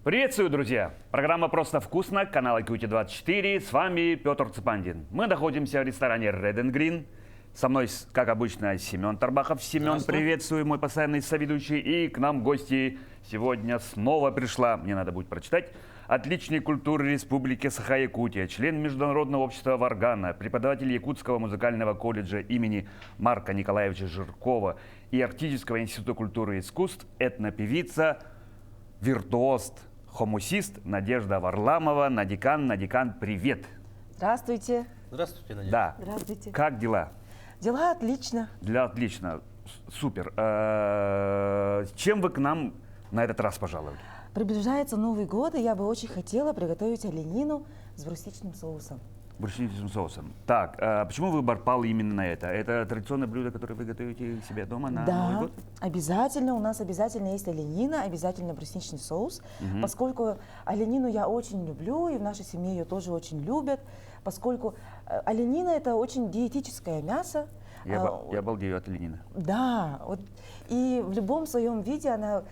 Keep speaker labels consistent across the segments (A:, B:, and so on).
A: Приветствую, друзья! Программа «Просто вкусно», канал IQT24. С вами Петр Цыпандин. Мы находимся в ресторане Red and Green. Со мной, как обычно, Семен Тарбахов. Семен, приветствую, мой постоянный соведущий. И к нам гости сегодня снова пришла, мне надо будет прочитать, отличник культуры Республики Саха-Якутия, член Международного общества Варгана, преподаватель Якутского музыкального колледжа имени Марка Николаевича Жиркова и Арктического института культуры и искусств, этнопевица, виртуоз, хомусист Надежда Варламова. Надикан, привет!
B: Здравствуйте.
C: Здравствуйте, Надежда.
A: Да.
B: Здравствуйте.
A: Как дела?
B: Дела отлично.
A: Отлично. Супер. Чем вы к нам на этот раз пожаловали?
B: Приближается Новый год, и я бы очень хотела приготовить оленину с брусничным соусом.
A: Брусничным соусом. Так, почему выбор пал именно на это? Это традиционное блюдо, которое вы готовите себе дома на Новый год?
B: Обязательно. У нас обязательно есть оленина, обязательно брусничный соус. Поскольку оленину я очень люблю, и в нашей семье ее тоже очень любят, поскольку оленина – это очень диетическое мясо.
A: Я обалдею от оленины.
B: Да, вот, и в любом своем виде она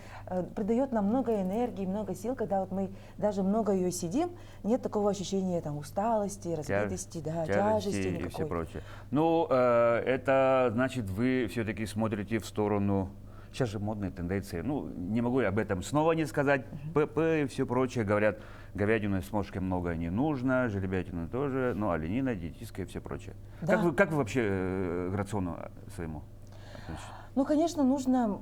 B: придает нам много энергии, много сил, когда вот мы даже много ее сидим, нет такого ощущения там усталости, разбитости, тяжести
A: и
B: никакой.
A: все прочее. Ну, это значит, вы все-таки смотрите в сторону. Сейчас же модные тенденции. Ну, не могу я об этом снова не сказать. ПП и все прочее говорят, говядины с мошкой много не нужно, жеребятина тоже, но оленина, диетическая и все прочее.
B: Да.
A: Как вы вообще к рациону своему относитесь?
B: Ну, конечно, нужно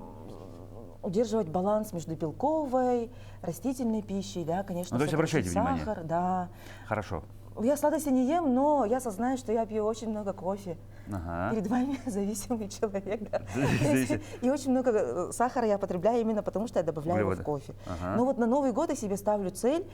B: удерживать баланс между белковой, растительной пищей, да, конечно,
A: Ну, то есть обращайте
B: сахар,
A: внимание.
B: да.
A: Хорошо.
B: Я сладости не ем, но я осознаю, что я пью очень много кофе.
A: Ага.
B: Перед вами зависимый человек, да.
A: Зависит.
B: И очень много сахара я потребляю именно потому, что я добавляю его в
A: Углеводы.
B: кофе.
A: Ага.
B: Но вот на Новый год я себе ставлю цель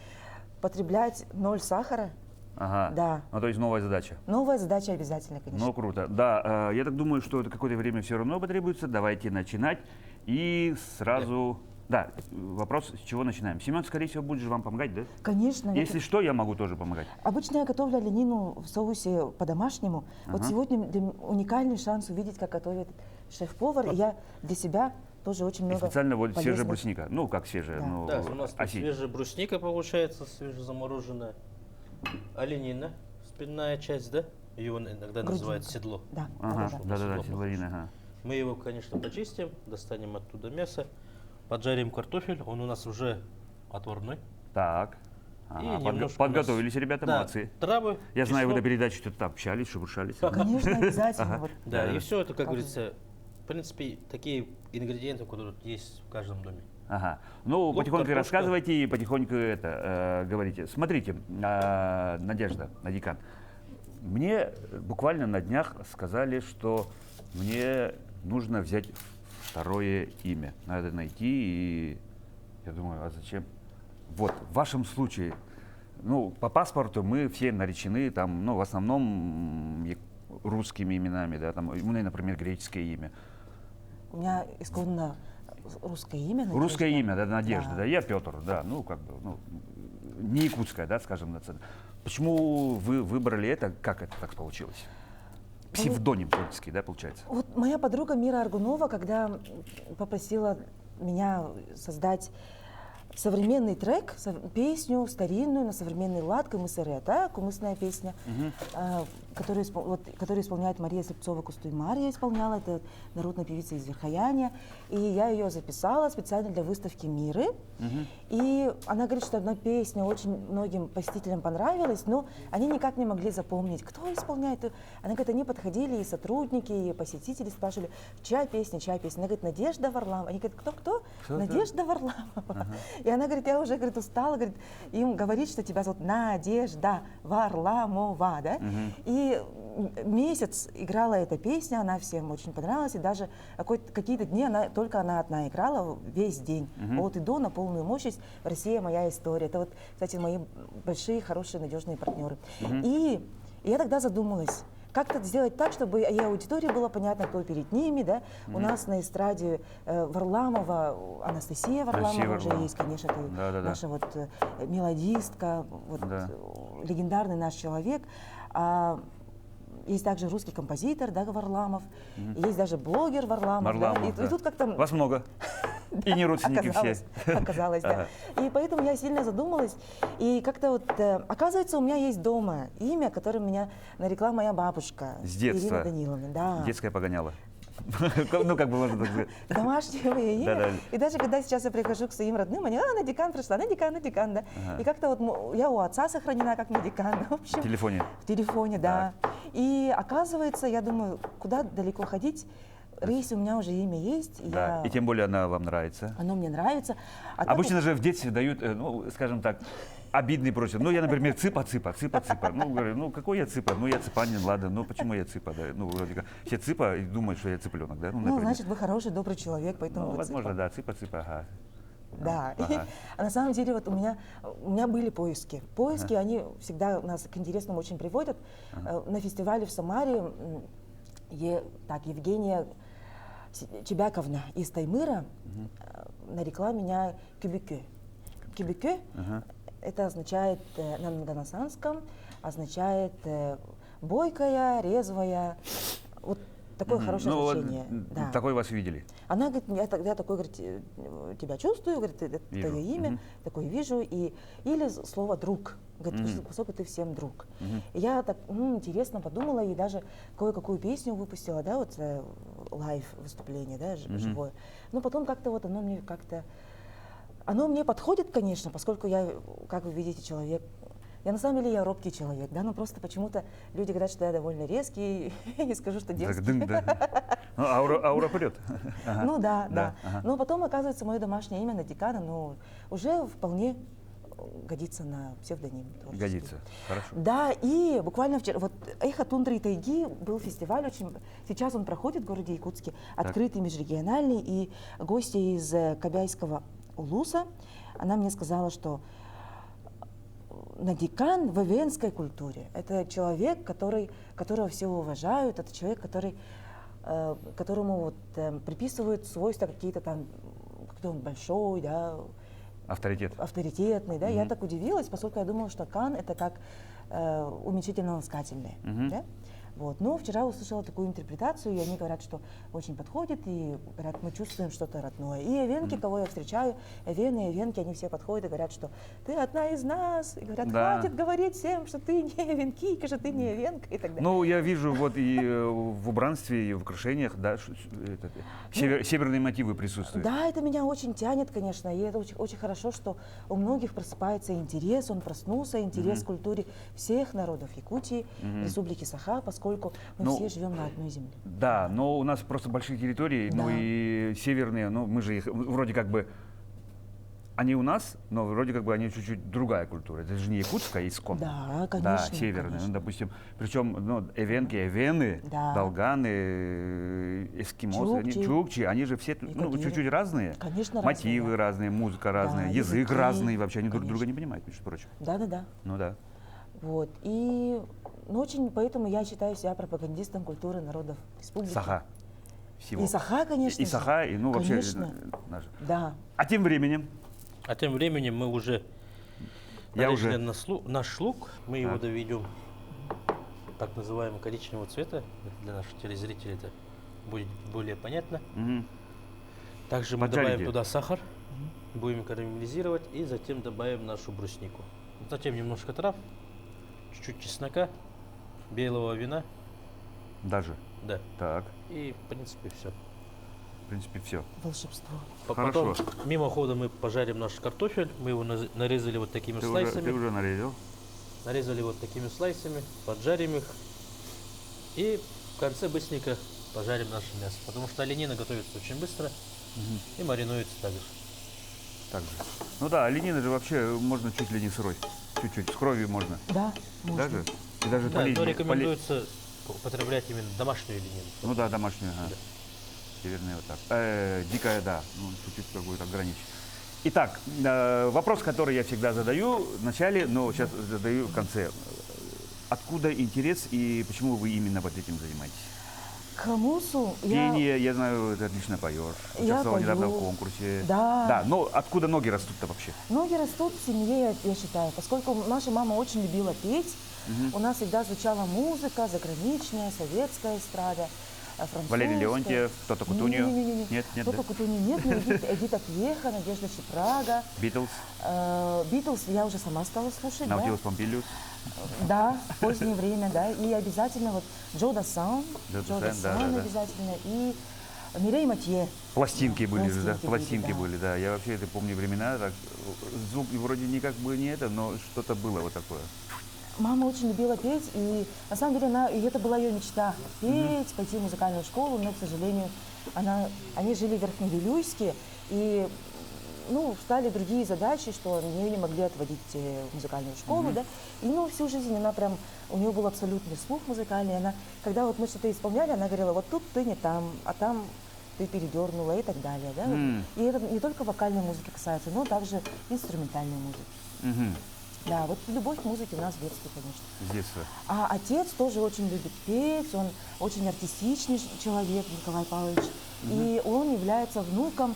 B: потреблять 0 сахара.
A: Ага.
B: Да.
A: Ну, то есть новая задача.
B: Новая задача обязательно, конечно.
A: Ну, круто. Да, я так думаю, что это какое-то время все равно потребуется. Давайте начинать. И сразу... Да, вопрос, с чего начинаем. Семен, скорее всего, будешь вам помогать, да?
B: Конечно.
A: Если что, я могу тоже помогать.
B: Обычно я готовлю оленину в соусе по-домашнему. Вот сегодня уникальный шанс увидеть, как готовит шеф-повар. И я для себя тоже очень
A: И
B: много
A: специально вот свежая
B: полезных-
A: брусника. Ну, как свежая,
B: Да.
A: ну,
C: Да, у нас тут
A: осень.
C: свежая брусника получается, свежезамороженная. Оленина, спинная часть, да? Ее иногда называют седло.
B: Да,
A: Ага,
B: да, да.
A: да-да-да,
C: Седло
A: седловина, ага.
C: Мы его, конечно, почистим, достанем оттуда мясо, поджарим картофель, он у нас уже отварной.
A: Так.
C: И
A: Ага,
C: немножко
A: подготовились, ребята,
C: Да,
A: молодцы.
C: травы.
A: Я знаю, вы
C: чеснок.
A: до передачи что-то общались, шебуршались.
B: Конечно, обязательно. Вот.
C: Да,
A: Да.
C: и все это, как говорится, в принципе, такие ингредиенты, которые есть в каждом доме.
A: Ага. Ну,
C: Лук,
A: потихоньку
C: картошка.
A: рассказывайте и потихоньку говорите. Смотрите, Надежда, Надикан, мне буквально на днях сказали, что мне нужно взять второе имя. Надо найти, и я думаю, а зачем? Вот, в вашем случае, ну, по паспорту мы все наречены там, ну, в основном русскими именами, да, там, у меня, например, греческое имя.
B: У меня исконно русское имя. Надежда.
A: Русское имя, да, Надежда,
B: Да.
A: да, я Петр, да, ну, как бы, ну, не якутское, да, скажем, национально. Почему вы выбрали это, как это так получилось? Псевдоним творческий, да, получается?
B: Вот моя подруга Мира Аргунова, когда попросила меня создать современный трек, песню старинную на современный лад «Кумысырета», кумысная песня, которую исполняет Мария Слепцова-Кустой. Мария исполняла, это народная певица из Верхояния. И я ее записала специально для выставки Миры. И она говорит, что одна песня очень многим посетителям понравилась, но они никак не могли запомнить, кто исполняет. Она говорит, они подходили, и сотрудники, и посетители спрашивали, чья песня, чья песня. Она говорит, Надежда Варламова. Они говорят, кто? Надежда Варламова. И она говорит, я уже, говорит, устала, говорит, им говорить, что тебя зовут Надежда Варламова, да? И месяц играла эта песня, она всем очень понравилась, и даже какие-то дни только она одна играла весь день, от и до, на полную мощность. «Россия – моя история». Это вот, кстати, мои большие, хорошие, надежные партнеры. И я тогда задумалась, как-то сделать так, чтобы и аудитории было понятно, кто перед ними, да. У нас на эстраде Варламова, Анастасия Варламова уже есть, конечно, это наша вот мелодистка, вот, легендарный наш человек. Есть также русский композитор, да, Варламов, есть даже блогер Варламов. Да, и тут как-то...
A: Вас много. И не родственники
B: Оказалось,
A: все.
B: оказалось, да. И поэтому я сильно задумалась. И как-то вот, оказывается, у меня есть дома имя, которым меня нарекла моя бабушка.
A: С детства.
B: Ирина Даниловна, да.
A: Детское погоняло. Ну, как бы можно так сказать.
B: Домашнее мое имя.
A: Да-да.
B: И даже когда сейчас я прихожу к своим родным, они, на декан пришла, на декан, да. И как-то вот я у отца сохранена как на декан, в общем.
A: В телефоне.
B: В телефоне, да. И оказывается, я думаю, куда далеко ходить, если у меня уже имя есть.
A: Да. И тем более она вам нравится.
B: Оно мне нравится. А так
A: Обычно же в детстве дают, ну, скажем так, обидный просят. Ну, я, например, цыпа. Ну, говорю, ну, какой я цыпа? Ну, я цыпанин, ладно. Ну, почему я цыпа? Да? Ну, вроде как. Все цыпа и думают, что я цыпленок, да?
B: Ну,
A: например.
B: значит, вы хороший, добрый человек, поэтому
A: Ну,
B: вы
A: возможно,
B: цыпа.
A: да, цыпа, ага.
B: Да.
A: Ага.
B: А на самом деле вот у меня были поиски. Поиски, они всегда нас к интересному очень приводят. На фестивале в Самаре Евгения Чебяковна из Таймыра нарекла меня Кюбикю. Кюбикю это означает на Нгоносанском, означает бойкая, резвая. Вот такое хорошее
A: Ну,
B: значение.
A: вот,
B: Да.
A: такой вас видели.
B: Она говорит, я тогда такой, говорит, тебя чувствую, говорит, это
A: Вижу.
B: твое имя, такое вижу, или слово друг, говорит, поскольку ты всем друг. И я так интересно подумала и даже кое-какую песню выпустила, да, вот лайв выступление, да, живое. Но потом как-то вот оно мне подходит, конечно, поскольку я, как вы видите, человек. Я на самом деле я робкий человек, да, но просто почему-то люди говорят, что я довольно резкий, я не скажу, что
A: Так,
B: дерзкий.
A: дым, да. Ну, аура прет.
B: Ну да, да.
A: ага.
B: Но потом, оказывается, мое домашнее имя Надикана, ну, уже вполне годится на псевдоним творческий.
A: Годится. Хорошо.
B: Да, и буквально вчера, вот «Эхо тундры и тайги» был фестиваль, сейчас он проходит в городе Якутске, открытый, межрегиональный, и гостья из Кобяйского улуса, она мне сказала, что Надикан в эвенской культуре – это человек, которого все уважают, это человек, которому приписывают свойства какие-то там, кто он большой, да,
A: Авторитет.
B: авторитетный, да. Я так удивилась, поскольку я думала, что кан это как уменьшительно-ласкательное. Да? Вот. Но вчера услышала такую интерпретацию, и они говорят, что очень подходит, и говорят, мы чувствуем что-то родное. И эвенки, кого я встречаю, эвены, эвенки, они все подходят и говорят, что ты одна из нас, и говорят,
A: Да.
B: хватит говорить всем, что ты не эвенкийка, что ты не эвенка, и так далее.
A: Ну, я вижу вот и в убранстве, и в украшениях, да, северные мотивы присутствуют.
B: Да, это меня очень тянет, конечно, и это очень, очень хорошо, что у многих просыпается интерес, он проснулся, интерес к культуре всех народов Якутии, Республики Саха, поскольку мы
A: Ну,
B: все живем на одной земле.
A: Да, но у нас просто большие территории, ну
B: Да.
A: и северные, ну мы же их вроде как бы, они у нас, но вроде как бы они чуть-чуть другая культура. Это же не якутская исконно.
B: Да,
A: Да,
B: конечно.
A: северные,
B: конечно.
A: ну, допустим, причем, ну, эвенки, эвены,
B: Да.
A: долганы, эскимосы,
B: Чукчи.
A: чукчи, они же все, ну,
B: кадиры.
A: чуть-чуть разные.
B: Конечно,
A: Мотивы
B: разные,
A: разные, музыка разная, язык
B: языки,
A: разный, вообще они друг
B: конечно.
A: друга не понимают, между прочим.
B: Да.
A: Ну да.
B: Вот. И очень поэтому я считаю себя пропагандистом культуры народов республики.
A: Саха. Всего.
B: И Саха, конечно.
A: И
B: же.
A: Саха, и ну вообще.
B: Конечно.
A: Наш.
B: Да.
A: А тем временем
C: А тем временем мы уже
A: Я
C: нарезали
A: уже-
C: наш лук, мы его
A: Так.
C: доведем так называемого коричневого цвета. Для наших телезрителей это будет более понятно.
A: Мгм.
C: Также мы
A: Поджарите.
C: добавим туда сахар, будем карамелизировать и затем добавим нашу бруснику. Затем немножко трав, чуть-чуть чеснока, белого вина,
A: Даже.
C: да.
A: Так,
C: И в принципе все.
A: в принципе, все.
B: Волшебство.
A: Хорошо.
C: Потом мимоходом мы пожарим наш картофель. Мы его нарезали вот такими слайсами.
A: Ты уже нарезал?
C: Нарезали вот такими слайсами, поджарим их. И в конце быстренько пожарим наше мясо. Потому что оленина готовится очень быстро и маринуется также.
A: Так же. Ну да, оленина же вообще можно чуть ли не сырой. Чуть-чуть, с кровью можно.
B: Да, можно.
A: Даже? И даже
C: Да,
A: полить-
C: но рекомендуется употреблять именно домашнюю оленину.
A: Ну да, домашнюю. Ага.
C: Да.
A: Северная вот так. Дикая, да. Ну, чуть-чуть как будет ограничить. Итак, вопрос, который я всегда задаю в начале, но сейчас задаю в конце. Откуда интерес и почему вы именно вот этим занимаетесь?
B: К мусу я...
A: Пение, я знаю, ты отлично поешь.
B: Я
A: Участвовала недавно в
B: пою.
A: конкурсе.
B: Да.
A: Да, но откуда ноги растут-то вообще?
B: Ноги растут в семье, я считаю, поскольку наша мама очень любила петь. У нас всегда звучала музыка, заграничная, советская эстрада. французская.
A: Валерий Леонтьев, Тото Кутуньо?
B: Не-не-не.
A: Нет, нет,
B: Тото
A: да?
B: Кутуньо нет, но Эдита Пьеха, Надежда Шипрага.
A: Битлз,
B: Битлз я уже сама стала слушать, да.
A: Наутилус Помпилиус.
B: Да, в позднее время, да. И обязательно вот Джо Дассен,
A: Джо Дассен, да.
B: обязательно. И Мирей Матье.
A: Пластинки были же, да?
B: Пластинки
A: Пластинки
B: были,
A: были, да. Я вообще это помню времена, так, звук вроде не как бы не это, но что-то было вот такое.
B: Мама очень любила петь, и на самом деле и это была ее мечта – петь, пойти в музыкальную школу, но, к сожалению, они жили в Верхневилюйске, и стали другие задачи, что ее не могли отводить в музыкальную школу, да, и всю жизнь у нее был абсолютный слух музыкальный, когда вот мы что-то исполняли, она говорила, вот тут ты не там, а там ты передернула и так далее, да. И это не только вокальной музыки касается, но также инструментальной музыки. Да, вот любовь к музыке у нас в детстве, конечно.
A: С детства.
B: А отец тоже очень любит петь, он очень артистичный человек, Николай Павлович. И он является внуком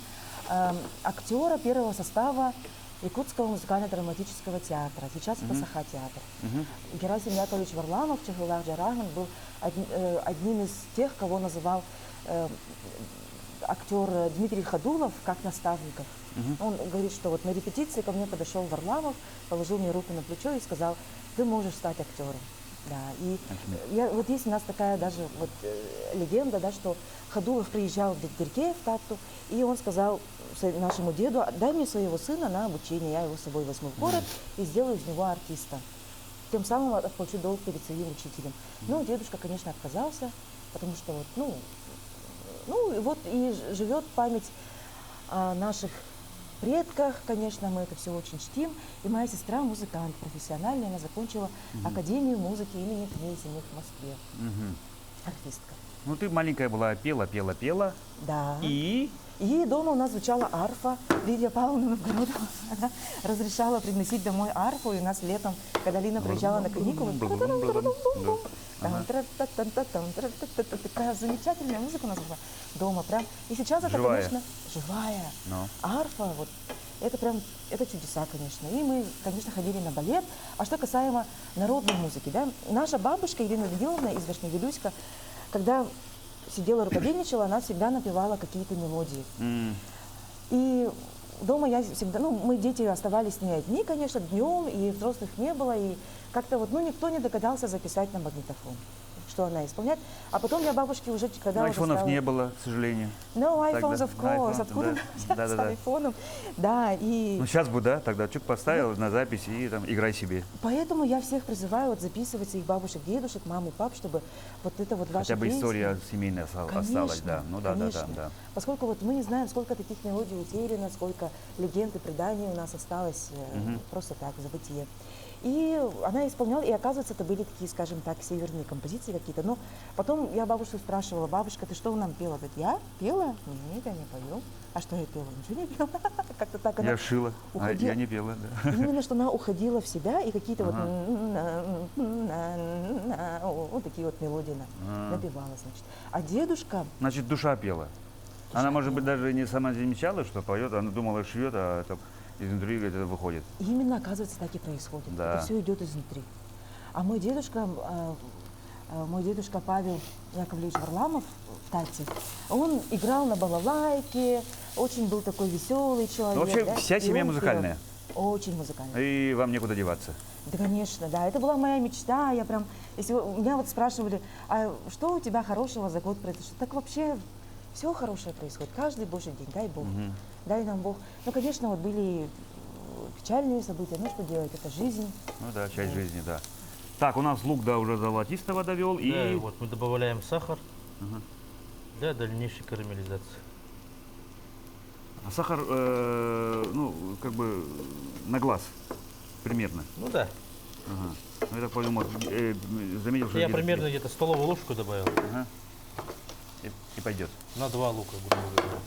B: актера первого состава Якутского музыкально-драматического театра. Сейчас это Саха-театр. Герасим Яковлевич Варламов, Чехулах Джараган, был одним из тех, кого называл актер Дмитрий Ходулов как наставников. Он говорит, что вот на репетиции ко мне подошел Варламов, положил мне руку на плечо и сказал, ты можешь стать актером. Да, и вот есть у нас такая даже легенда, да, что Ходулов приезжал в Деркеев в Татту, и он сказал нашему деду, дай мне своего сына на обучение, я его с собой возьму в город и сделаю из него артиста. Тем самым отплачу долг перед своим учителем. Ну, дедушка, конечно, отказался, потому что и живет память о наших предках, конечно, мы это все очень чтим. И моя сестра музыкант профессиональная, она закончила Академию музыки имени Князиных в Москве. Артистка.
A: Ну, ты маленькая была, пела.
B: Да.
A: И
B: дома у нас звучала арфа. Лидия Павловна Новгородова, она разрешала приносить домой арфу. И у нас летом, когда Лина приезжала на каникулы, такая замечательная музыка у нас была дома. Прям. И сейчас это,
A: живая.
B: Конечно, живая. Арфа, это чудеса, конечно. И мы, конечно, ходили на балет. А что касаемо народной музыки, да, наша бабушка Ирина Даниловна из Верхневилюйска, когда сидела рукодельничала, она всегда напевала какие-то мелодии. И дома я всегда, мы дети оставались с ней одни, конечно, днем, и взрослых не было, и как-то никто не догадался записать на магнитофон, что она исполняет. А потом я бабушке уже, когда
A: айфонов не было, к сожалению.
B: No, iPhones,
A: Тогда
B: of course.
A: iPhone,
B: Откуда
A: да.
B: с айфоном? Да, и...
A: Ну, сейчас бы, да, тогда чук поставил на запись и там играй себе.
B: Поэтому я всех призываю записывать своих бабушек, дедушек, мам и пап, чтобы это ваша
A: Хотя бы
B: песня.
A: история семейная осталась, да. Ну да.
B: Поскольку мы не знаем, сколько таких мелодий утеряно, сколько легенд и преданий у нас осталось просто так, в забытие. И она исполняла, и оказывается, это были такие, скажем так, северные композиции какие-то. Но потом я бабушку спрашивала, бабушка, ты что нам пела? Говорит, я пела? Нет, я не пою. А что я пела? Ничего не пела. Как-то так она
A: Я шила, а
B: уходила.
A: я не пела, да.
B: Именно, что она уходила в себя, и какие-то вот такие вот мелодии напевала, значит. А дедушка...
A: Значит, душа пела. Она, может быть, даже не сама замечала, что поет, она думала, шьет, а это изнутри это выходит.
B: Именно, оказывается, так и происходит.
A: Да.
B: Это все идет изнутри. А мой дедушка Павел Яковлевич Варламов в Татте, он играл на балалайке, очень был такой веселый человек.
A: Ну, вообще,
B: да?
A: вся
B: И
A: семья
B: он
A: музыкальная.
B: пел. Очень музыкальная.
A: И вам некуда деваться.
B: Да, конечно, да. Это была моя мечта. Если меня спрашивали, а что у тебя хорошего за год произошло? Так вообще все хорошее происходит. Каждый божий день, дай Бог. Дай нам Бог. Ну, конечно, были печальные события. Ну, что делать, это жизнь.
A: Ну да, часть жизни, да. Так, у нас лук, да, уже золотистого довел.
C: Да,
A: И
C: вот мы добавляем сахар для дальнейшей карамелизации.
A: А сахар, как бы на глаз примерно.
C: Ну да.
A: Ага. Ну, я так понял, заметил, что...
C: Я примерно где-то столовую ложку добавил.
A: Ага. И пойдет.
C: На 2 лука, грубо говоря.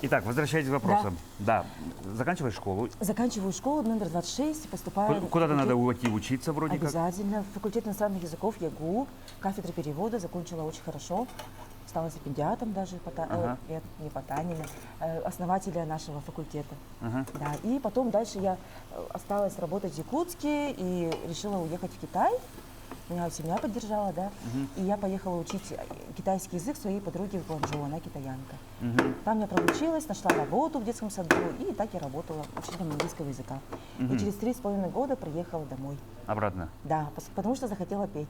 A: Итак, возвращайтесь к вопросам. Да. Заканчиваешь школу.
B: Заканчиваю школу номер 26, поступаю...
A: Куда-то надо уйти учиться вроде как.
B: Обязательно. Факультет иностранных языков ЯГУ, кафедра перевода, закончила очень хорошо. Стала стипендиатом даже, нет, не Потанина, основателя нашего факультета. Да. И потом дальше я осталась работать в Якутске и решила уехать в Китай. Меня семья поддержала, да. И я поехала учить китайский язык своей подруге в Гуанчжоу, она китаянка. Там я проучилась, нашла работу в детском саду, и так я работала учителем английского языка. И через 3,5 года приехала домой.
A: Обратно.
B: Да, потому что захотела петь.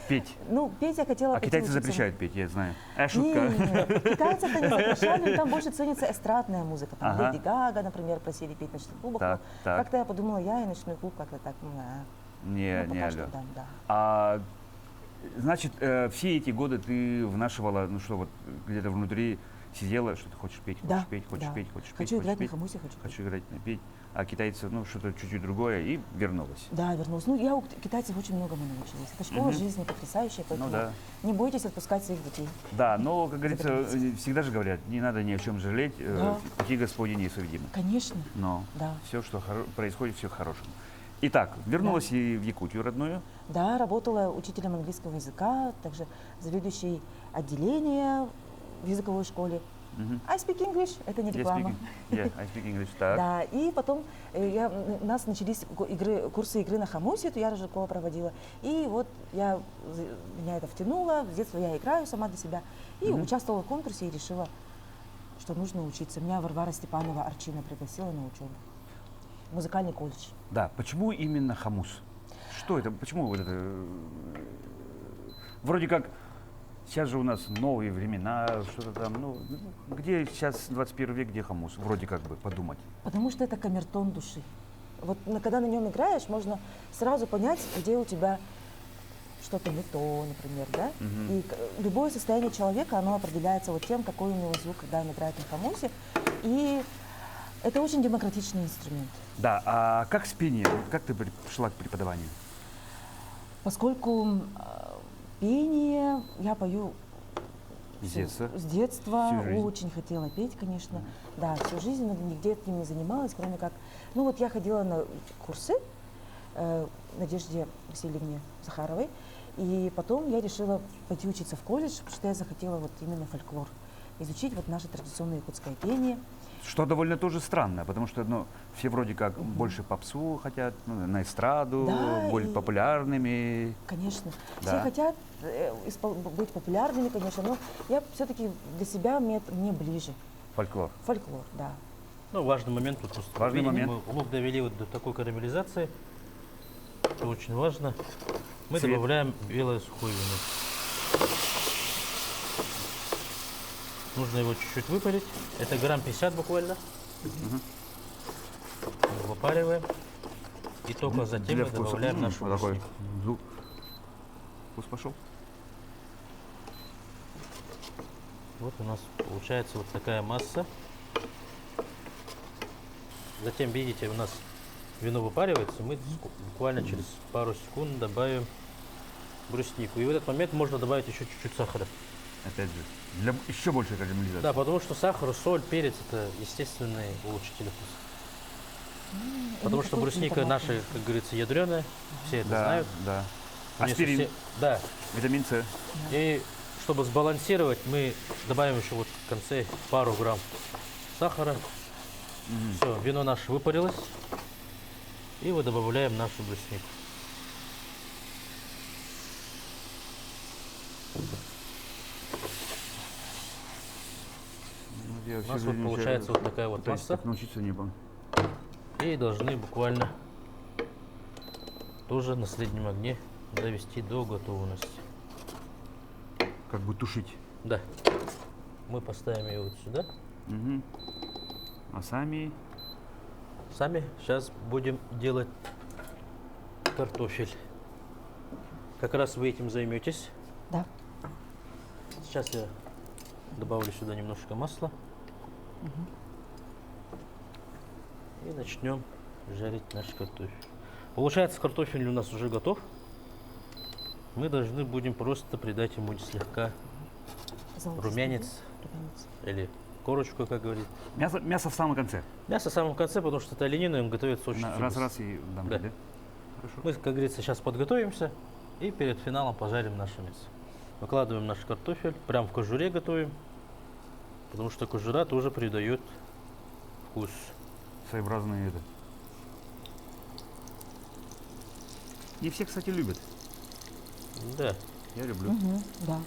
A: Петь.
B: Ну, петь я хотела
A: А
B: пойти
A: китайцы
B: учиться.
A: запрещают петь, я знаю. Шутка.
B: Нет, китайцев-то не запрещали, но там больше ценится эстрадная музыка. Там
A: Ага.
B: Леди Гага, например, просили петь в ночных клубах.
A: Так,
B: Ну,
A: так.
B: Как-то я подумала, я и ночной клуб как-то так,
A: Не,
B: ну,
A: не
B: пока что
A: алло.
B: да, да.
A: А, значит, все эти годы ты внашивала, ну что, вот где-то внутри сидела, что ты хочешь петь, хочешь
B: Да,
A: петь, хочешь
B: да.
A: петь, хочешь петь.
B: Хочу
A: хочешь
B: играть на
A: петь,
B: хамусе, хочу петь.
A: хочу играть на петь. А китайцы, ну, что-то чуть-чуть другое, и вернулась.
B: Да, вернулась. Ну, я у китайцев очень многому научилась. Это школа жизни потрясающая, поэтому
A: да.
B: не бойтесь отпускать своих детей.
A: Да, но, как говорится, всегда же говорят, не надо ни о чем жалеть,
B: Да.
A: пути Господи неисповедимы.
B: Конечно.
A: Но
B: Да.
A: все, что происходит, все к хорошему. Итак, вернулась и в Якутию родную.
B: Да, работала учителем английского языка, также заведующей отделения в языковой школе. I speak English, это не реклама.
A: I speak English. Так.
B: Да, и потом у нас начались курсы игры на хамусе, это я Рожакова проводила. И вот меня это втянуло, с детства я играю сама для себя. И участвовала в конкурсе и решила, что нужно учиться. Меня Варвара Степанова Арчина пригласила на учебу. Музыкальный колледж.
A: Да, почему именно хамус? Что это? Почему вот это? Вроде как сейчас же у нас новые времена, что-то там, ну, где сейчас 21 век, где хамус? Вроде как бы подумать.
B: Потому что это камертон души. Вот когда на нем играешь, можно сразу понять, где у тебя что-то не то, например, да? И любое состояние человека, оно определяется вот тем, какой у него звук, когда он играет на хамусе. И это очень демократичный инструмент.
A: Да, а как с пением? Как ты пришла к преподаванию?
B: Поскольку пение я пою
A: С детства?
B: С детства.
A: Всю жизнь?
B: Очень хотела петь, конечно. Да, всю жизнь, но нигде этим не занималась, кроме как... Ну вот я ходила на курсы Надежде Васильевне Захаровой, и потом я решила пойти учиться в колледж, потому что я захотела вот именно фольклор, изучить вот наше традиционное якутское пение.
A: Что довольно тоже странно, потому что ну, все вроде как больше попсу хотят, ну, на эстраду,
B: Да,
A: более
B: и-
A: популярными.
B: Конечно,
A: Да.
B: все хотят быть популярными, конечно, но я все-таки для себя мне ближе.
A: Фольклор.
B: Фольклор, да.
C: Ну, важный момент тут просто.
A: Важный
C: Видите,
A: момент.
C: Мы лук довели вот до такой карамелизации. Это очень важно. Мы
A: Цвет.
C: добавляем белое сухое вино. Нужно его чуть-чуть выпарить. Это грамм 50 буквально. Мы выпариваем. И только затем
A: Для
C: мы
A: вкуса.
C: добавляем наш
A: Вот такой
C: брусники.
A: вкус пошел.
C: Вот у нас получается вот такая масса. Затем, видите, у нас вино выпаривается, мы буквально через пару секунд добавим бруснику. И в этот момент можно добавить еще чуть-чуть сахара.
A: Опять же, для еще большей карамелизации.
C: Да, потому что сахар, соль, перец – это естественные улучшители вкуса. Потому что
B: никакой
C: брусника
B: томатный.
C: наша, как говорится, ядреная, все это
A: Да,
C: знают.
A: да.
C: У нее
A: Аспирин,
C: совсем- Да.
A: витамин С.
C: И чтобы сбалансировать, мы добавим еще вот в конце пару грамм сахара. Все, вино наше выпарилось. И вот добавляем нашу бруснику.
A: Я
C: У
A: всю
C: нас вот
A: жизнь
C: получается
A: еще
C: вот такая вот
A: пытаюсь
C: масса.
A: так научиться не было.
C: И должны буквально тоже на среднем огне довести до готовности.
A: Как бы тушить.
C: Да. Мы поставим ее вот сюда.
A: Мгм. А сами
C: Сами сейчас будем делать картофель. Как раз вы этим займетесь.
B: Да.
C: Сейчас я добавлю сюда немножко масла. И начнем жарить наш картофель. Получается, картофель у нас уже готов. Мы должны будем просто придать ему слегка
B: Золотистый,
C: румянец
B: да? Румянец.
C: или корочку, как говорит.
A: мясо в самом конце.
C: Мясо в самом конце, потому что это оленина, им готовится очень сильно.
A: Раз и дам,
C: Да.
A: да? Хорошо.
C: Мы, как говорится, сейчас подготовимся и перед финалом пожарим наше мясо. Выкладываем наш картофель, прям в кожуре готовим, потому что кожура тоже придает вкус.
A: Своеобразные это. Не все, кстати, любят.
C: Да.
A: Я люблю.
B: Да.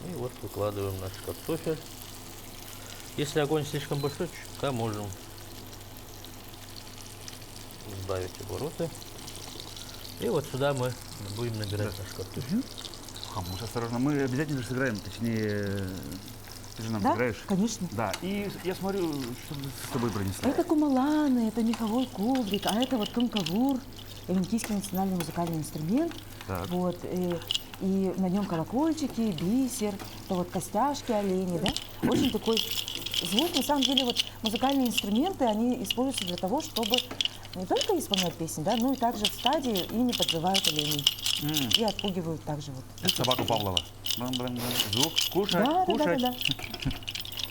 C: И вот выкладываем наш картофель. Если огонь слишком большой, чутка можем сбавить обороты. И вот сюда мы будем набирать наш картофель.
A: Хамус, осторожно. Мы обязательно же сыграем, точнее, ты же нам
B: Да,
A: сыграешь.
B: конечно.
A: Да, и я смотрю, что ты с собой принесла.
B: Это кумаланы, это меховой коврик, а это вот конкавур, элентийский национальный музыкальный инструмент.
A: Так.
B: Вот, и на нем колокольчики, бисер, это вот костяшки оленей, да? Очень такой звук. На самом деле вот музыкальные инструменты, они используются для того, чтобы не только исполнять песни, да, но и также в стадии ими подзывают оленей. И отпугивают также вот.
A: Это собака Павлова. Звук. Кушать,
B: Да, да, да,
A: кушать.
B: да, да.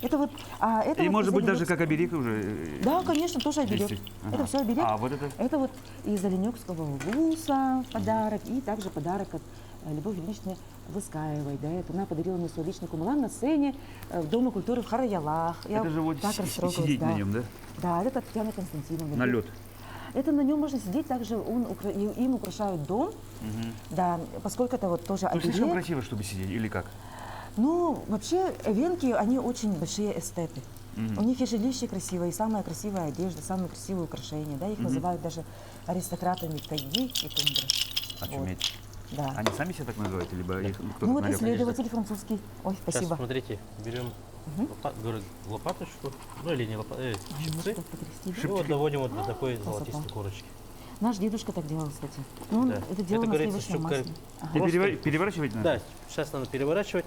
B: Это вот, это
A: И
B: вот
A: может
B: из
A: быть даже
B: оленёкского-
A: как оберег уже.
B: Да, конечно, тоже оберег.
A: Вести.
B: Это
A: Ага.
B: все оберег.
A: А вот это?
B: Это вот из оленёкского гуса подарок, и также подарок от Любови Ильиничны Лыскаевой. Да, это она подарила мне свой личный кумалан на сцене в Доме культуры в Хараялах. Я
A: Это же вот
B: так растрогалась,
A: сидеть
B: да.
A: на нем, да?
B: Да, это Татьяна Константиновна.
A: На лед.
B: Это на нем можно сидеть, также им украшают дом. Да, поскольку это вот тоже
A: Ну, слишком
B: оберег.
A: красиво, чтобы сидеть, или как?
B: Ну, вообще, венки, они очень большие эстеты. У них и жилище красивое, и самая красивая одежда, самые красивые украшения. Да? Их называют даже аристократами тайги и тундры.
A: Очуметь.
B: Да.
A: Они сами себя так называют, либо их кто-то
B: Ну вот
A: нарек?
B: исследователь французский. Ой,
C: Сейчас,
B: спасибо.
C: смотрите, берем лопаточку, ну или не лопаточку, щипцы.
B: Может, так потрясти, да?
C: И вот доводим вот до такой
B: красота.
C: золотистой корочки.
B: Наш дедушка так делал, кстати. Ну, он
C: Да.
B: это делал
C: Это
B: на
C: говорится,
B: сливочном
C: что
B: масле. Ага.
A: И
C: Просто-
A: переворачивать надо?
C: Да, сейчас надо переворачивать.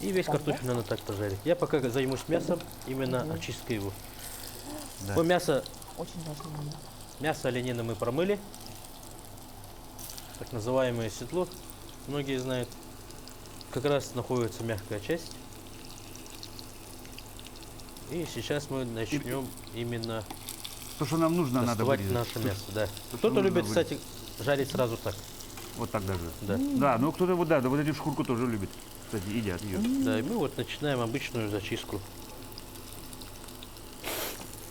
C: И весь
B: Так,
C: картофель надо так пожарить. Я пока займусь мясом, именно очисткой его.
A: Да.
C: Ну, мясо,
B: Очень важный момент.
C: мясо оленины мы промыли. Так называемое седло, многие знают. Как раз находится мягкая часть. И сейчас мы начнем именно
A: То, что нам нужно, надо
C: доставать
A: вырезать.
C: наше мясо. Да.
A: что
C: Кто-то
A: нужно
C: любит,
A: вырезать.
C: кстати, жарить сразу так.
A: Вот так даже.
C: Да.
A: Да, ну кто-то вот, да, вот эту шкурку тоже любит. Кстати, едят ее.
C: Да, и мы вот начинаем обычную зачистку.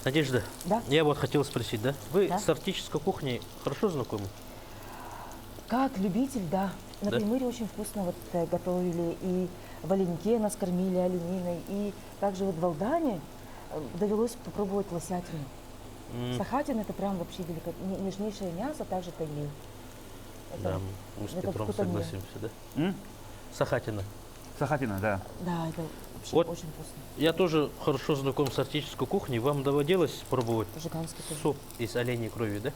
C: Надежда,
B: Да.
C: я вот хотел спросить, да? Вы
B: Да.
C: с арктической кухней хорошо знакомы?
B: Как любитель, да. На
C: Да?
B: Приморье очень вкусно вот готовили, и в Оленьке нас кормили олениной, и также вот в Алдане довелось попробовать лосятину. Сахатин это прям вообще нежнейшее мясо, также тайги.
C: Да, мы с
B: это
C: Петром
B: вкусно мне.
C: согласимся, да?
A: М?
C: Сахатина.
A: Сахатина, да.
B: Да, это вообще
C: Вот.
B: очень вкусно.
C: Я тоже хорошо знаком с арктической кухней. Вам доводилось пробовать
B: Жиганский тоже.
C: суп из оленей крови, да?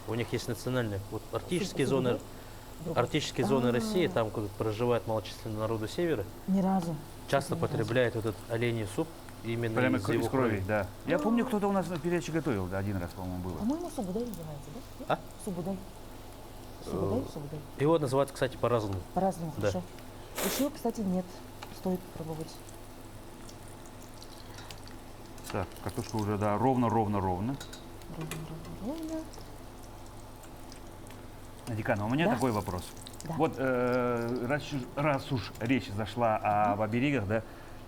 C: У них есть национальный. Вот арктические
B: Суп- суп
C: зоны,
B: другой?
C: арктические зоны России, там, куда проживают малочисленные народы севера,
B: Ни разу.
C: часто
B: Ни разу.
C: потребляют вот этот оленей суп именно
A: Прямо
C: из его
A: из крови,
C: крови.
A: да. Я помню, кто-то у нас на передаче готовил, да, один раз, по-моему, было.
B: По-моему, субудай называется, да?
C: А?
B: Субудай. Субудай, субудай.
C: Его называют, кстати, по-разному.
B: По-разному,
C: Да.
B: хорошо. Еще, кстати, нет. Стоит попробовать.
A: Так, картошка уже, да, ровно.
B: Ровно.
A: Дикана, у меня
B: Да?
A: такой вопрос.
B: Да.
A: Вот раз уж речь зашла об оберегах, да,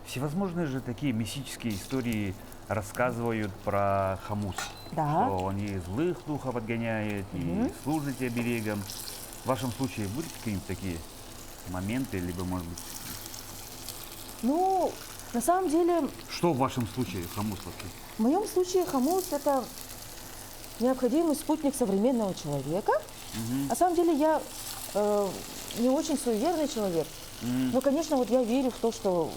A: всевозможные же такие мистические истории рассказывают про хамус.
B: Да.
A: Что он и злых духов отгоняет, и служит оберегом. В вашем случае будут какие-нибудь такие моменты, либо, может быть,
B: Ну, на самом деле,
A: что в вашем случае хамус вообще?
B: в моем случае хамус – это необходимый спутник современного человека. На самом деле я не очень суеверный человек. Но, конечно, вот я верю в то, что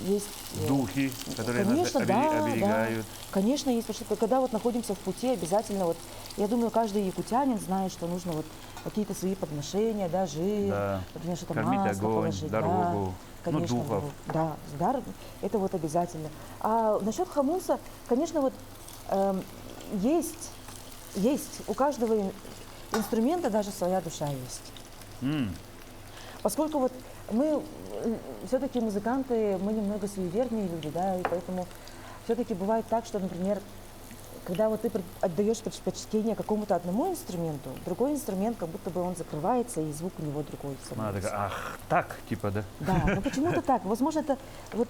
B: есть…
A: Духи, которые нас
B: Конечно, да,
A: оберегают.
B: да. Конечно, есть. Потому что когда вот находимся в пути, обязательно вот, я думаю, каждый якутянин знает, что нужно вот какие-то свои подношения, да, жир,
A: Да.
B: например, что-то
A: Кормить
B: масло
A: огонь,
B: положить,
A: дорогу,
B: да,
A: ну,
B: конечно,
A: духов.
B: дорогу. Да, это вот обязательно. А насчет хамуса, конечно, вот есть у каждого инструмента даже своя душа есть.
A: М,
B: Поскольку вот мы все-таки музыканты, мы немного суеверные люди, да, и поэтому все-таки бывает так, что, например, когда вот ты отдаешь предпочтение какому-то одному инструменту, другой инструмент, как будто бы он закрывается, и звук у него другой
A: Она
B: становится.
A: такая, ах, так, типа, да?
B: Да, но почему-то так. Возможно, это вот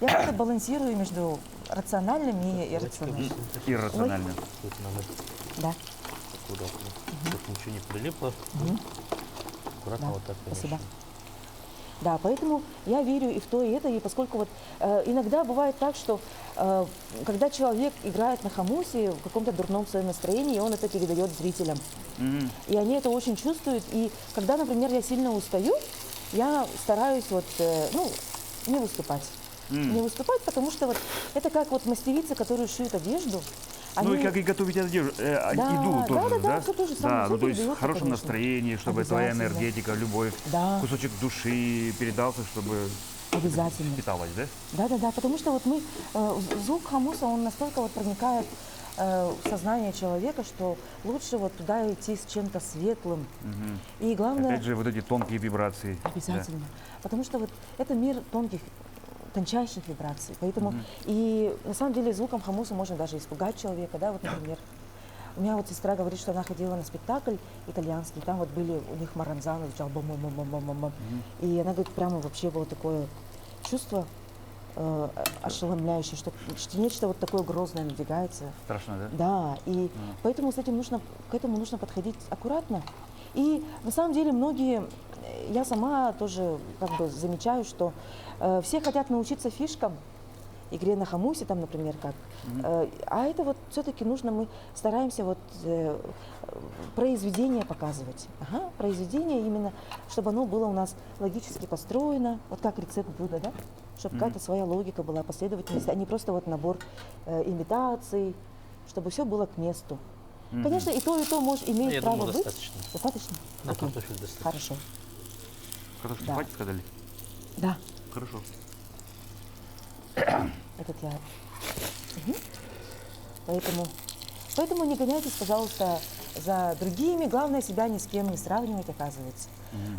B: Я как-то балансирую между рациональным и иррациональным.
A: Иррационально.
C: Тут надо
B: Да,
C: аккуратно, чтобы ничего не прилипло. Аккуратно
B: да,
C: вот так.
B: спасибо.
C: конечно.
B: Да, поэтому я верю и в то, и это, и поскольку вот иногда бывает так, что когда человек играет на хамусе в каком-то дурном своем настроении, он это передает зрителям. И они это очень чувствуют. И когда, например, я сильно устаю, я стараюсь вот, ну, не выступать. Не выступать, потому что вот это как вот мастерицы, которые шьют одежду.
A: Ну и
B: они-
A: как и готовить одежду, еду тоже,
B: да, всё то же самое,
A: Да,
B: всё
A: ну то есть
B: передается,
A: хорошее
B: конечно.
A: настроение, чтобы твоя
B: Обязательно.
A: энергетика, любовь,
B: Да.
A: кусочек души передался, чтобы
B: Обязательно.
A: питалась, да?
B: Да, потому что вот мы, звук хамуса, он настолько вот проникает в сознание человека, что лучше вот туда идти с чем-то светлым. И главное,
A: Опять же, вот эти тонкие вибрации. да.
B: обязательно, потому что вот это мир тонких, тончайших вибраций. Поэтому и на самом деле звуком хамуса можно даже испугать человека, да, вот, например. У меня вот сестра говорит, что она ходила на спектакль итальянский, там вот были у них маранзаны, звучал бам-бам-бам-бам-бам. И она говорит, прямо вообще было такое чувство ошеломляющее, что нечто вот такое грозное надвигается.
A: Страшно, да?
B: Да, и поэтому к этому нужно подходить аккуратно. И на самом деле многие, я сама тоже как бы замечаю, что все хотят научиться фишкам, игре на хамусе, там, например, как. А это вот все-таки нужно, мы стараемся вот произведение показывать. Ага, произведение именно, чтобы оно было у нас логически построено, вот как рецепт блюда, да? Чтобы какая-то своя логика была, последовательность, а не просто вот набор имитаций, чтобы все было к месту. Конечно, и то может имеет
C: Я
B: право
C: думаю,
B: быть.
C: достаточно.
B: Достаточно?
C: Да,
B: Окей.
C: картофель достаточно.
B: Хорошо.
A: Хорошо,
B: Да.
A: хватит сказали?
B: Да,
A: Хорошо.
B: этот я. Мгм. Поэтому не гоняйтесь, пожалуйста, за другими. Главное, себя ни с кем не сравнивать, оказывается.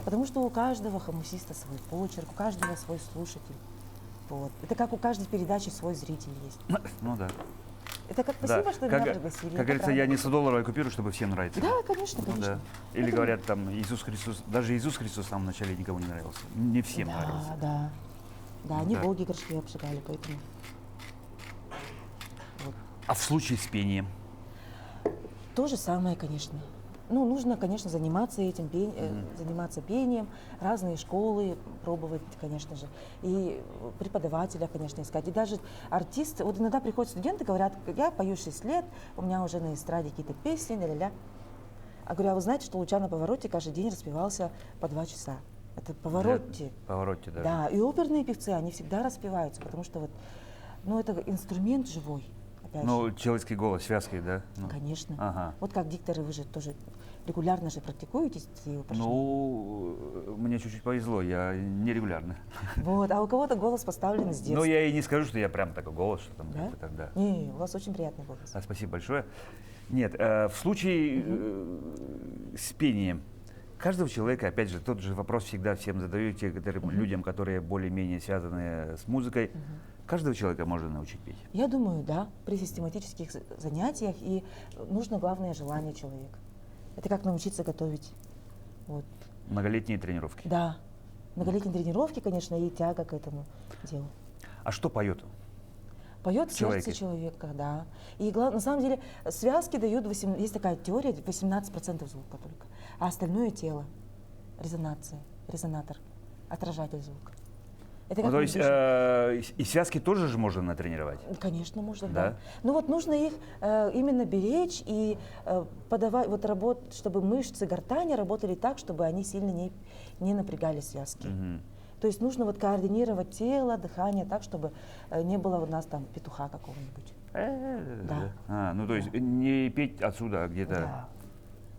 B: Потому что у каждого хамусиста свой почерк, у каждого свой слушатель. Вот. Это как у каждой передачи свой зритель есть.
A: Ну да.
B: Это как
A: Да.
B: спасибо, что
A: Как,
B: меня пригласили.
A: как
B: это
A: говорится, я
B: правда.
A: не 100-долларовая купюра, чтобы всем нравиться.
B: Да, конечно,
A: Ну
B: конечно.
A: да. Или говорят, там, Иисус Христос, даже Иисус Христос в самом начале никому не нравился. Не всем нравился.
B: Да. Да, они
A: Да.
B: боги горшки обшагали, поэтому.
A: А в случае с пением?
B: То же самое, конечно. Ну, нужно, конечно, заниматься этим, заниматься пением, разные школы пробовать, конечно же, и преподавателя, конечно, искать. И даже артисты, вот иногда приходят студенты, говорят, я пою 6 лет, у меня уже на эстраде какие-то песни, ля-ля-ля. А говорю, а вы знаете, что Лучано Паваротти каждый день распевался по 2 часа? Это Паваротти.
A: Поворотте даже.
B: Да, и оперные певцы, они всегда распеваются, потому что вот, ну, это инструмент живой, опять же.
A: Ну, человеческий голос, связкой, да? Ну,
B: Конечно.
A: Ага.
B: Вот как дикторы, вы же тоже регулярно же практикуетесь эти упражнения.
A: Ну, мне чуть-чуть повезло, я нерегулярно.
B: Вот, а у кого-то голос поставлен с
A: Но
B: детства.
A: я и не скажу, что я прям такой голос, что там
B: Да?
A: как-то тогда.
B: Не, у вас очень приятный голос.
A: Спасибо большое. Нет, в случае с пением каждого человека, опять же, тот же вопрос всегда всем задаю, некоторым людям, которые более-менее связаны с музыкой. Каждого человека можно научить петь.
B: Я думаю, да, при систематических занятиях, и нужно главное желание человека. Это как научиться готовить. Вот.
A: Многолетние тренировки.
B: Да, многолетние тренировки, конечно, и тяга к этому делу.
A: А что поет?
B: Поет
A: Человеке.
B: сердце человека, да. И на самом деле связки дают, есть такая теория, 18% звука только, а остальное тело, резонация, резонатор, отражатель звука. Это
A: Ну, то
B: мы
A: есть
B: движем.
A: и связки тоже же можно натренировать?
B: Конечно, можно,
A: Да?
B: да. Ну вот нужно их именно беречь и подавать, вот чтобы мышцы гортани работали так, чтобы они сильно не напрягали связки. То есть нужно вот координировать тело, дыхание так, чтобы не было у нас там петуха какого-нибудь. Да.
A: Ну, то есть не петь отсюда, а где-то.
B: Да.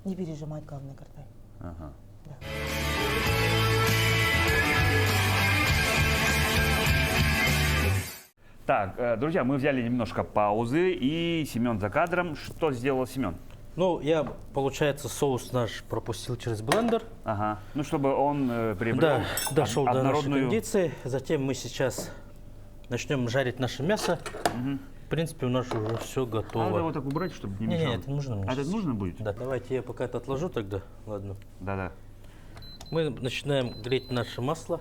B: Не пережимать, главное, гортань.
A: Ага.
B: Да.
A: Так, друзья, мы взяли немножко паузы, и Семен за кадром. Что сделал Семен?
C: Ну, я, получается, соус наш пропустил через блендер.
A: Ага. Ну, чтобы он приобрел
C: Да, дошел до нашей
A: однородную...
C: кондиции. Затем мы сейчас начнем жарить наше мясо. В принципе, у нас уже все
A: Надо
C: готово.
A: его так убрать, чтобы не
C: Не,
A: мешало.
C: это нужно мне
A: А это
C: сейчас.
A: нужно будет?
C: Да, давайте я пока это отложу тогда. Ладно.
A: Да-да.
C: Мы начинаем греть наше масло.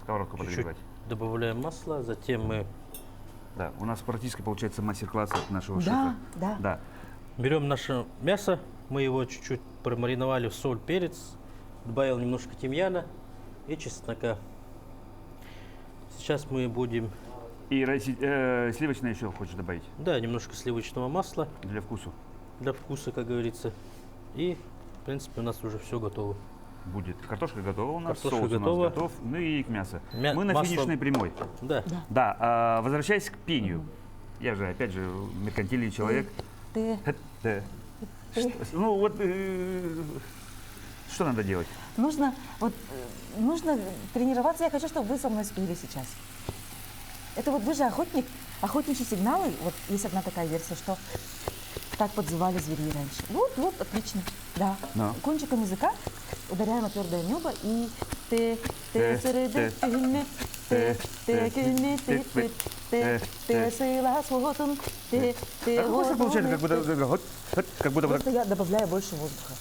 A: Сковородку
C: Чуть-чуть
A: подогревать.
C: добавляем масло, затем мы
A: Да, у нас практически получается мастер-класс от нашего
B: Да,
A: шефа.
B: да.
A: Да.
C: берем наше мясо, мы его чуть-чуть промариновали в соль, перец, добавил немножко тимьяна и чеснока. Сейчас мы будем,
A: И сливочное еще хочешь добавить
C: да, немножко сливочного масла
A: для вкуса?
C: для вкуса, как говорится. И, в принципе, у нас уже все готово.
A: Будет. Картошка готова у нас,
C: Картошка
A: соус
C: готова.
A: у нас готов, ну и к мясу. Мы на
C: масло-
A: финишной прямой.
C: Да.
A: Да, возвращаясь к пению. Я же, опять же, меркантильный человек.
B: Ты
A: Ну вот, что надо делать?
B: нужно, нужно тренироваться. Я хочу, чтобы вы со мной спели сейчас. Это вот вы же охотник, охотничьи сигналы. Вот есть одна такая версия, что так подзывали зверей раньше. Вот, отлично. Да.
A: Ну.
B: Кончиком языка ударяем о твердое небо и ты
A: Ты,
B: среди
A: ты,
B: кюни, ты кюни, ты сила свотун, ты
A: Так просто получается, как будто, вот, как будто вот
B: Просто я добавляю больше воздуха.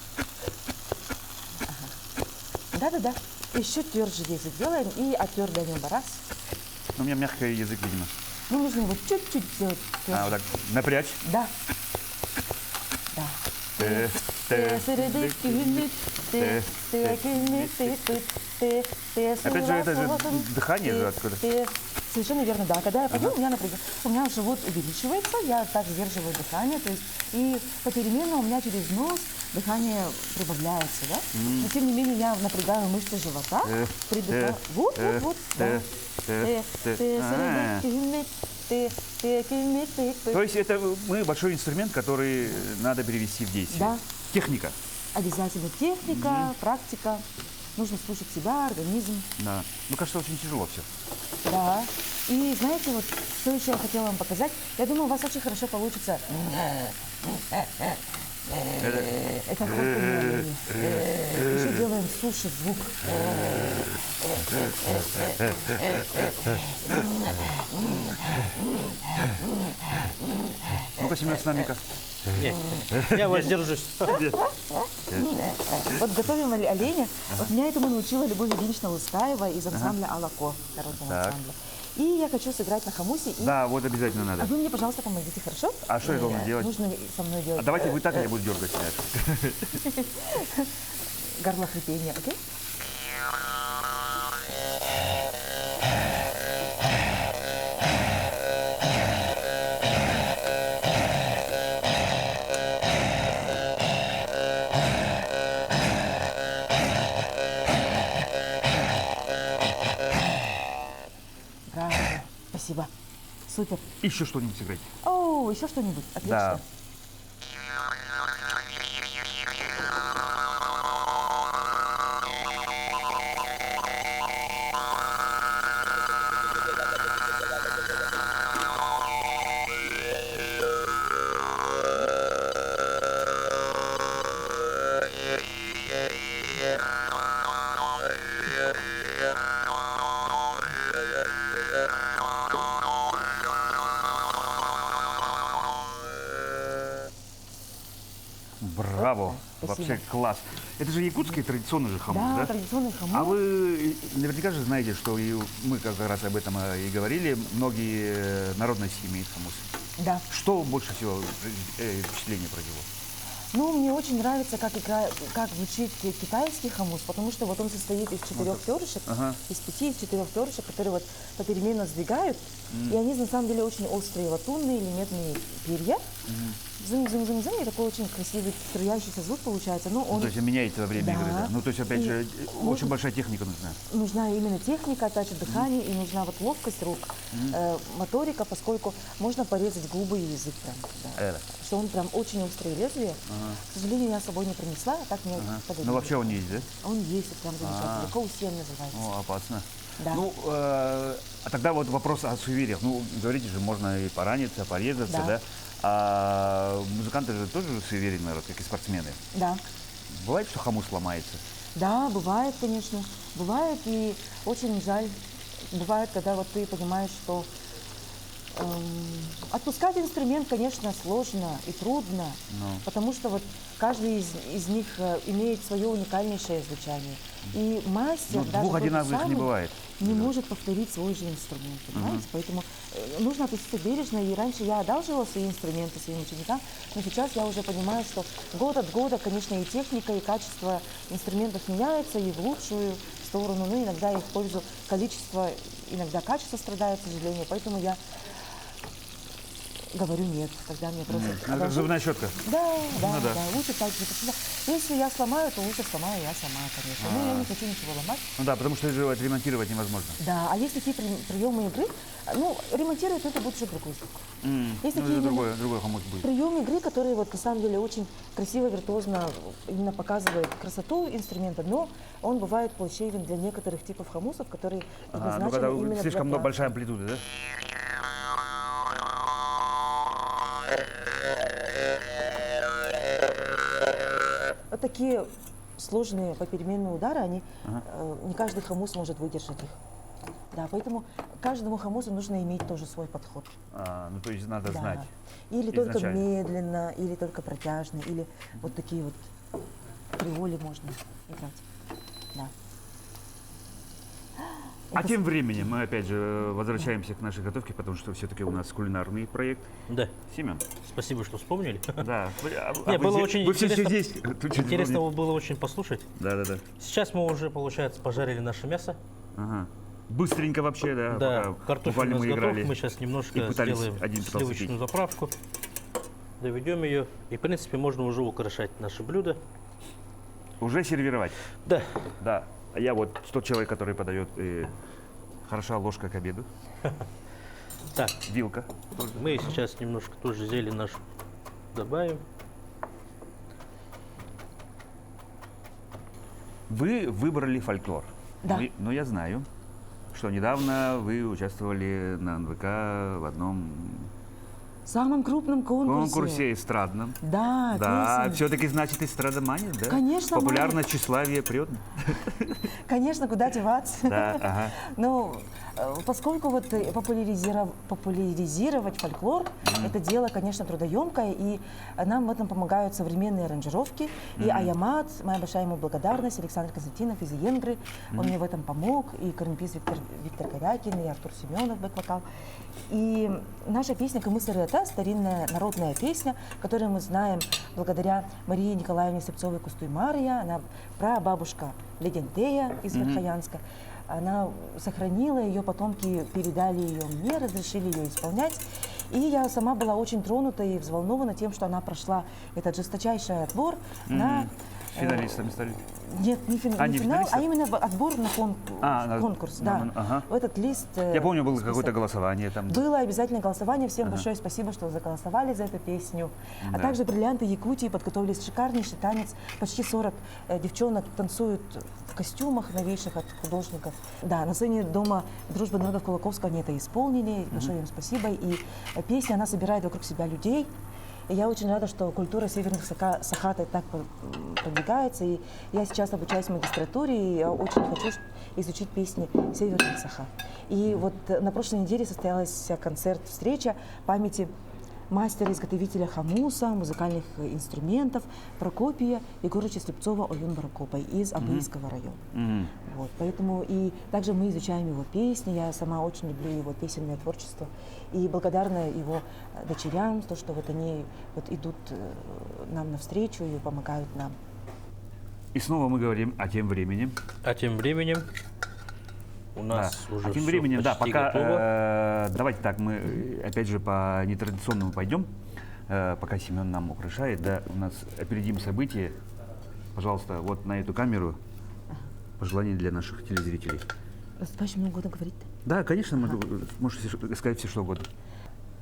B: Ага. Да. Еще тверже язык делаем и от твердое небо. Раз.
A: у меня мягкий язык, видимо.
B: Ну, нужно его чуть-чуть сделать тверже.
A: Вот так, напрячь.
B: Да.
A: Ты,
B: Ты среди кюни, ты кюни, ты
A: Опять же, это же дыхание же откуда.
B: Совершенно верно, да. Когда я пою, у меня, например, у меня живот увеличивается, я так сдерживаю дыхание, то есть и попеременно у меня через нос дыхание прибавляется, да. Но тем не менее я напрягаю мышцы живота, придыхаю. Вот, да.
A: То есть это мы большой инструмент, который надо перевести в действие.
B: Да.
A: Техника.
B: Обязательно техника, практика. Нужно слушать себя, организм.
A: Да. Ну, кажется, очень тяжело все.
B: Да. И знаете, вот что еще я хотела вам показать? Я думаю, у вас очень хорошо получится. Это хрустание. Еще делаем суши звук.
A: Ну-ка, Семен, с нами-ка.
C: Нет, я воздержусь.
B: Вот готовим оленя. Вот меня этому научила Любовь Ильинична Лускаева из ансамбля «Алако», народного
A: Так.
B: ансамбля. И я хочу сыграть на хомусе. И...
A: Да, вот обязательно
B: А
A: надо.
B: вы мне, пожалуйста, помогите, хорошо?
A: А что я должен делать?
B: Нужно со мной делать
A: Давайте вы так, а я буду дергать.
B: горлохрипение, окей? Браво, спасибо. Супер.
A: Еще что-нибудь сыграть.
B: О, еще что-нибудь? Отлично.
A: Да. Браво.
B: Спасибо.
A: Вообще класс. Это же якутский традиционный же хомут,
B: Да,
A: да?
B: традиционный хомут.
A: А вы наверняка же знаете, что и мы как раз об этом и говорили, многие народные семьи имеют хомус.
B: Да.
A: Что больше всего впечатление произвело?
B: Ну, мне очень нравится, как звучит китайский хомус, потому что вот он состоит из 4 перышек, из 5, из 4 перышек, которые вот попеременно сдвигают, и они на самом деле очень острые, латунные или медные перья. Зым-зым-зым-зым, и такой очень красивый струящийся звук получается. Но он...
A: То есть меняется во время
B: Да.
A: игры, да? Ну, то есть, опять
B: И
A: же,
B: можно-
A: очень большая техника нужна.
B: Нужна именно техника, отдача дыхания, и нужна вот ловкость рук, моторика, поскольку можно порезать губы и язык прям. Да. Что он прям очень острое лезвие. К сожалению, я с собой не принесла, а так мне подарили.
A: Ну, вообще он есть, да?
B: Он есть, вот прям замечательный. Коусен называется.
A: О, опасно.
B: Да.
A: Ну, а тогда вот вопрос о суевериях. Ну, говорите же, можно и пораниться, порезаться,
B: Да.
A: да? А музыканты же тоже суеверный народ, как и спортсмены.
B: Да.
A: Бывает, что хомус ломается?
B: Да, бывает, конечно. Бывает, и очень жаль. Бывает, когда вот ты понимаешь, что Отпускать инструмент, конечно, сложно и трудно, потому что вот каждый из них имеет свое уникальнейшее звучание. И мастер,
A: Ну,
B: даже
A: двух
B: тот же
A: одинаковых не
B: самый,
A: бывает.
B: не может повторить свой же инструмент, понимаете? Поэтому нужно относиться бережно. И раньше я одалживала свои инструменты своим ученикам, но сейчас я уже понимаю, что год от года, конечно, и техника, и качество инструментов меняется, и в лучшую сторону, но иногда и в пользу количества, иногда качество страдает, к сожалению. Поэтому я говорю нет, когда мне просят
A: Ну, как
B: одолжить.
A: зубная щетка.
B: Да, да,
A: Ну да.
B: да, лучше так же. Потому что если я сломаю, то лучше сломаю я сама, конечно. Но я не хочу ничего ломать.
A: Ну да, потому что же ремонтировать невозможно.
B: Да, а есть такие приемы игры, ну, ремонтировать это будет уже другой звук. Есть
A: Ну,
B: такие
A: это
B: именно
A: другой хомут будет.
B: приемы игры, которые вот на самом деле очень красиво, виртуозно именно показывают красоту инструмента, но он бывает плачевен для некоторых типов хомусов, которые
A: Ну,
B: предназначены
A: когда
B: именно
A: слишком
B: для
A: большая амплитуда, да?
B: Вот такие сложные попеременные удары, они, не каждый хомус может выдержать их. Да, поэтому каждому хомусу нужно иметь тоже свой подход.
A: Ну, то есть надо
B: Да.
A: знать.
B: Или только
A: изначально.
B: медленно, или только протяжно, или вот такие вот триоли можно играть. Да.
A: А тем временем мы опять же возвращаемся к нашей готовке, потому что все-таки у нас кулинарный проект.
C: Да,
A: Семен.
C: спасибо, что вспомнили.
A: Да.
C: Не, было
A: вы
C: очень
A: вы все
C: интересно.
A: здесь. Тут что-то
C: Интересно
A: вспомнить.
C: было очень послушать.
A: Да.
C: Сейчас мы уже, получается, пожарили наше мясо.
A: Ага. Быстренько вообще, да.
C: Да,
A: пока
C: картофель у
A: буквально
C: нас
A: мы
C: готов.
A: играли.
C: Мы сейчас немножко
A: и пытались
C: сделаем
A: один пытался
C: сливочную
A: пить.
C: заправку. Доведем ее. И, в принципе, можно уже украшать наше блюдо.
A: Уже сервировать.
C: Да,
A: Да. А я вот тот человек, который подает хороша ложка к обеду.
C: так,
A: Вилка.
C: мы сейчас немножко тоже зелень нашу добавим.
A: Вы выбрали фольклор.
B: Да.
A: Но я знаю, что недавно вы участвовали на НВК в одном
B: В самом крупном
A: конкурсе эстрадном.
B: Да,
A: Да,
B: песен.
A: все-таки значит эстрадомания, да?
B: Конечно,
A: Популярность, тщеславие прет.
B: Конечно, куда деваться.
A: Да, ага.
B: Ну, поскольку вот популяризировать фольклор, это дело, конечно, трудоемкое, и нам в этом помогают современные аранжировки. И Аямат, моя большая ему благодарность, Александр Константинов из Енгры, он мне в этом помог, и корнепис Виктор Корякин, и Артур Семенов, бэк-вокал. И наша песня «Кымыс-Ирета» — старинная народная песня, которую мы знаем благодаря Марии Николаевне Слепцовой-Кустуймария, она прабабушка Легендея из Верхоянска. Она сохранила ее, потомки передали ее мне, разрешили ее исполнять. И я сама была очень тронута и взволнована тем, что она прошла этот жесточайший отбор на...
A: Финалистами стали.
B: Нет, не,
A: не
B: финал, а
A: финалистов?
B: именно отбор на
A: на-
B: конкурс.
A: на-
B: Да.
A: ага.
B: В этот лист...
A: Я помню, было
B: список.
A: какое-то голосование там.
B: Было обязательное голосование. Всем большое спасибо, что заголосовали за эту песню. А
A: Да.
B: также «Бриллианты Якутии» подготовили шикарнейший танец. Почти 40 девчонок танцуют в костюмах новейших от художников. Да, на сцене Дома дружбы народов Кулаковского они это исполнили. Большое им спасибо. И песня, она собирает вокруг себя людей. И я очень рада, что культура северных Сахат так продвигается. И я сейчас обучаюсь в магистратуре, и я очень хочу изучить песни северных Сахат. И вот на прошлой неделе состоялась концерт, встреча памяти мастера-изготовителя хомуса, музыкальных инструментов Прокопия Егоровича Слепцова Оюн Баракопа из Абыйского района. Вот, поэтому и также мы изучаем его песни. Я сама очень люблю его песенное творчество и благодарна его дочерям, то, что вот они вот идут нам навстречу и помогают нам.
A: И снова мы говорим о тем временем.
C: А тем временем у нас
A: Да.
C: уже
A: А тем
C: всё
A: временем, да,
C: почти
A: пока,
C: готово.
A: давайте так, мы опять же по нетрадиционному пойдем, пока Семен нам украшает, да, у нас опередим события. Пожалуйста, вот на эту камеру пожелания для наших телезрителей.
B: Наступающим Новым годом говорит.
A: Да, конечно, можете сказать все, что угодно.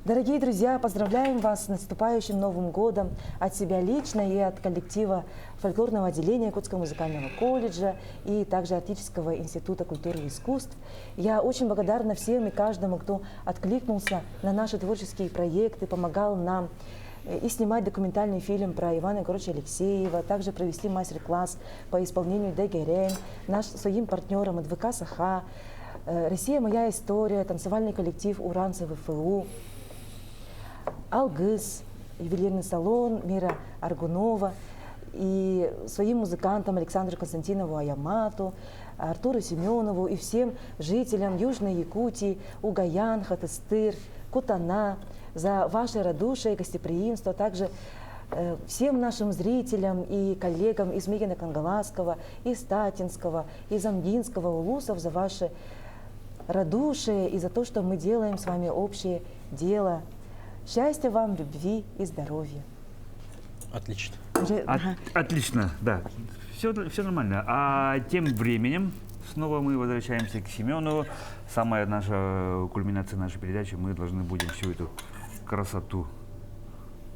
B: Дорогие друзья, поздравляем вас с наступающим Новым годом от себя лично и от коллектива фольклорного отделения Якутского музыкального колледжа и также Артического института культуры и искусств. Я очень благодарна всем и каждому, кто откликнулся на наши творческие проекты, помогал нам и снимать документальный фильм про Ивана Егоровича Алексеева, также провести мастер-класс по исполнению Дегерен, своим партнерам НВК Саха, «Россия. Моя история», танцевальный коллектив «Уран ВФУ», «Алгыз», ювелирный салон Мира Аргунова, и своим музыкантам Александру Константинову Аямату, Артуру Семенову и всем жителям Южной Якутии, Угаян, Хатыстыр, Кутана за ваше радушие и гостеприимство, а также всем нашим зрителям и коллегам из Мегино-Кангаласского, из Татинского, из Амгинского, Улусов за ваше радушие и за то, что мы делаем с вами общее дело. Счастья вам, любви и здоровья.
C: Отлично.
A: Отлично, да. Все нормально. А тем временем снова мы возвращаемся к Семену. Самая наша кульминация нашей передачи. Мы должны будем всю эту красоту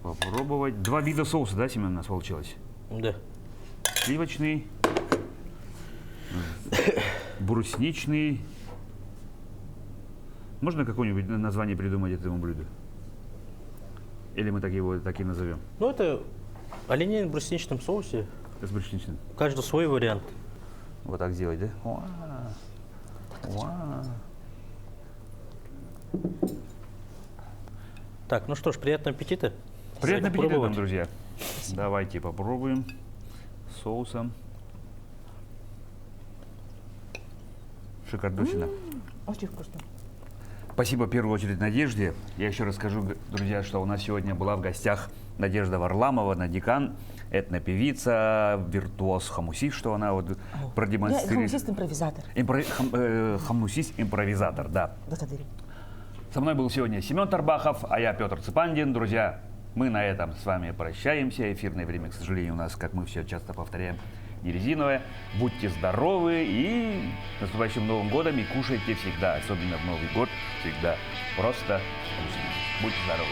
A: попробовать. 2 вида соуса, да, Семен, у нас получилось?
C: Да.
A: Сливочный, брусничный. Можно какое-нибудь название придумать этому блюду? Или мы так и назовем?
C: Ну, это оленина в брусничном соусе.
A: С брусничным.
C: Каждый свой вариант.
A: Вот так сделать, да? Уа.
C: Так, ну что ж, приятного аппетита.
A: Приятного аппетита
C: Пробовать.
A: нам, друзья. Давайте попробуем с соусом. Шикардосина.
B: Очень вкусно.
A: Спасибо в первую очередь Надежде. Я еще расскажу, друзья, что у нас сегодня была в гостях Надежда Варламова, Надикан, этнопевица, виртуоз хамусист, что она вот
B: Я
A: продемонстрирует.
B: хамусист-импровизатор.
A: Хамусист-импровизатор, да.
B: Благодарю.
A: Со мной был сегодня Семен Тарбахов, а я Петр Цыпандин. Друзья, мы на этом с вами прощаемся. Эфирное время, к сожалению, у нас, как мы все часто повторяем, не резиновое. Будьте здоровы и с наступающим Новым годом, и кушайте всегда, особенно в Новый год, всегда просто вкусно. Будьте здоровы.